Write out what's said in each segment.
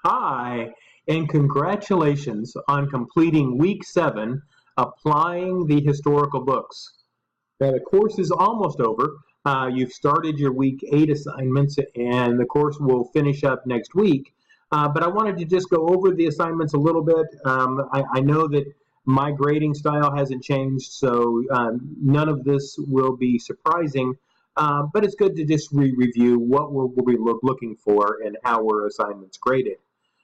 Hi, and congratulations on completing week 7, applying the historical books. Now, the course is almost over. You've started your week 8 assignments, and the course will finish up next week. But I wanted to just go over the assignments a little bit. I know that my grading style hasn't changed, so none of this will be surprising. But it's good to just review what we'll be looking for and how our assignments graded.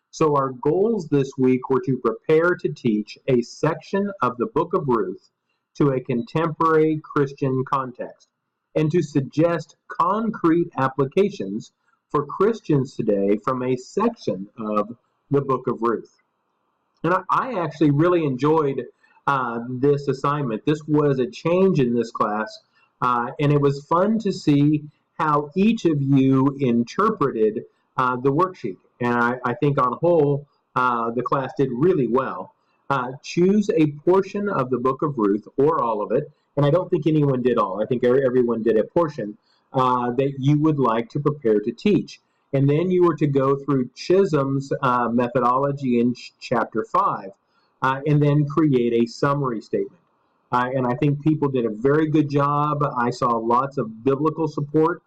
So our goals this week were to prepare to teach a section of the Book of Ruth to a contemporary Christian context, and to suggest concrete applications for Christians today from a section of the Book of Ruth. And I actually really enjoyed this assignment. This was a change in this class, and it was fun to see how each of you interpreted the worksheet. And I think on whole, the class did really well. Choose a portion of the Book of Ruth, or all of it, and I don't think anyone did all. I think everyone did a portion that you would like to prepare to teach. And then you were to go through Chisholm's methodology in chapter 5, and then create a summary statement. And I think people did a very good job. I saw lots of biblical support,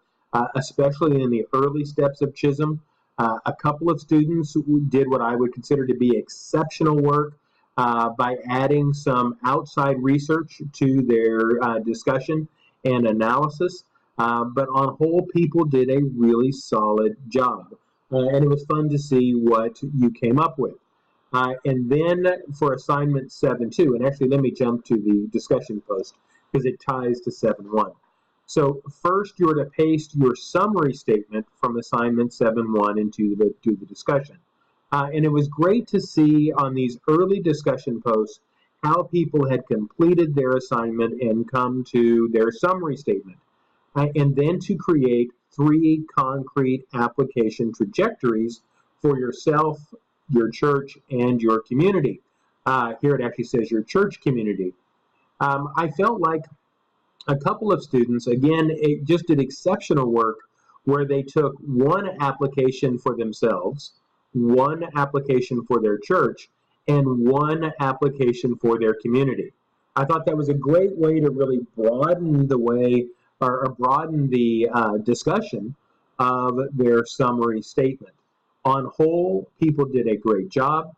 especially in the early steps of Chisholm. A couple of students did what I would consider to be exceptional work by adding some outside research to their discussion and analysis. But on whole, people did a really solid job. And it was fun to see what you came up with. And then for assignment 7.2, and actually let me jump to the discussion post because it ties to 7.1. So first, you're to paste your summary statement from assignment 7.1 into the discussion. And it was great to see on these early discussion posts how people had completed their assignment and come to their summary statement. And then to create 3 concrete application trajectories for yourself, your church, and your community. Here it actually says your church community. I felt like a couple of students, again, just did exceptional work where they took one application for themselves, one application for their church, and one application for their community. I thought that was a great way to really broaden the way, or broaden the discussion of their summary statement. On whole, people did a great job.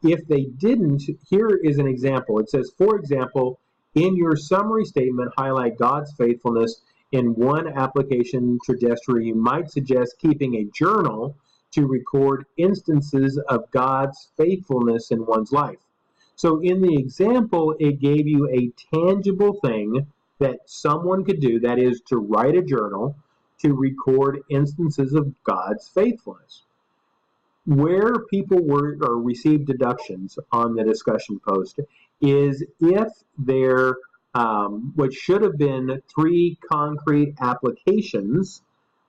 If they didn't, here is an example. It says, for example, in your summary statement, highlight God's faithfulness. In one application trajectory, you might suggest keeping a journal to record instances of God's faithfulness in one's life. So in the example, it gave you a tangible thing that someone could do, that is to write a journal to record instances of God's faithfulness. Where people received deductions on the discussion post is if their what should have been 3 concrete applications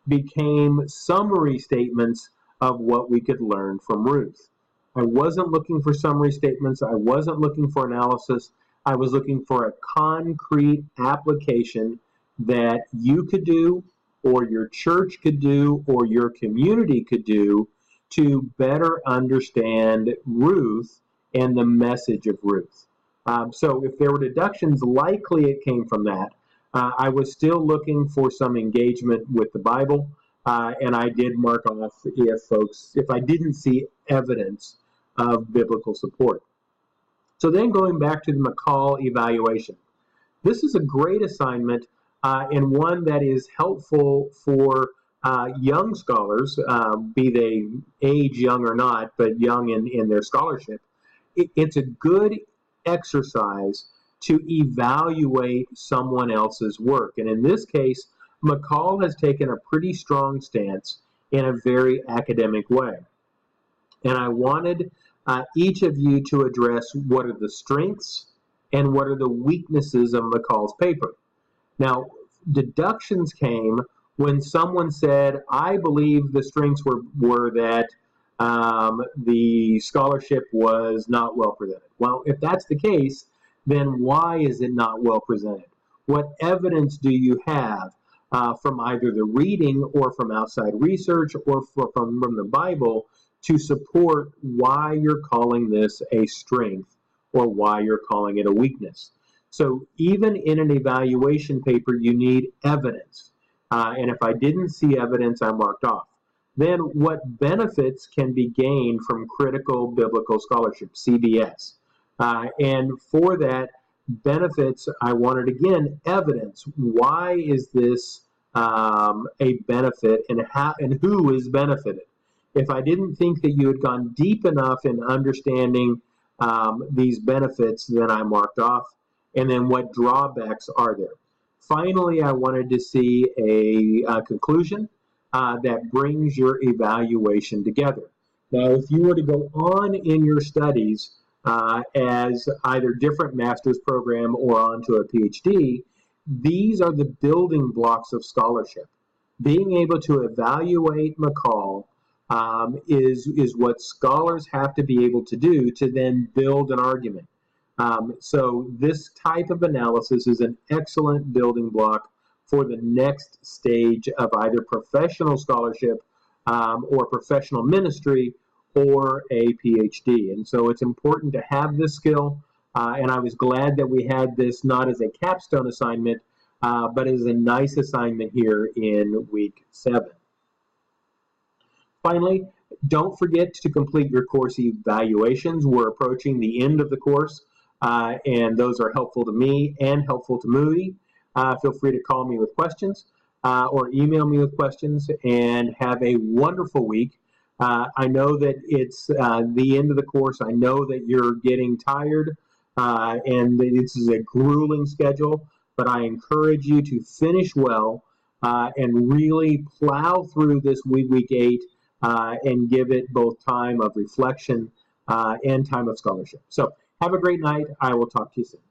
became summary statements of what we could learn from Ruth. I wasn't looking for summary statements. I wasn't looking for analysis. I was looking for a concrete application that you could do, or your church could do, or your community could do to better understand Ruth and the message of Ruth. So if there were deductions, likely it came from that. I was still looking for some engagement with the Bible, and I did mark off if I didn't see evidence of biblical support. So then going back to the McCall evaluation. This is a great assignment and one that is helpful for young scholars, be they age young or not, but young in their scholarship. It's a good exercise to evaluate someone else's work. And in this case, McCall has taken a pretty strong stance in a very academic way. And I wanted each of you to address what are the strengths and what are the weaknesses of McCall's paper. Now, deductions came when someone said, I believe the strengths were that the scholarship was not well presented. Well, if that's the case, then why is it not well presented? What evidence do you have from either the reading or from outside research or from the Bible to support why you're calling this a strength or why you're calling it a weakness. So even in an evaluation paper, you need evidence. And if I didn't see evidence, I marked off. Then what benefits can be gained from critical biblical scholarship, CBS? And for that benefits, I wanted, again, evidence. Why is this a benefit, and who is benefited? If I didn't think that you had gone deep enough in understanding these benefits, then I marked off. And then what drawbacks are there? Finally, I wanted to see a conclusion that brings your evaluation together. Now, if you were to go on in your studies as either different master's program or onto a PhD, these are the building blocks of scholarship. Being able to evaluate McCall is what scholars have to be able to do to then build an argument. So this type of analysis is an excellent building block for the next stage of either professional scholarship or professional ministry or a PhD. And so it's important to have this skill. And I was glad that we had this not as a capstone assignment, but as a nice assignment here in week 7. Finally, don't forget to complete your course evaluations. We're approaching the end of the course, and those are helpful to me and helpful to Moody. Feel free to call me with questions or email me with questions, and have a wonderful week. I know that it's the end of the course. I know that you're getting tired, and this is a grueling schedule, but I encourage you to finish well and really plow through this week 8 and give it both time of reflection and time of scholarship. So have a great night. I will talk to you soon.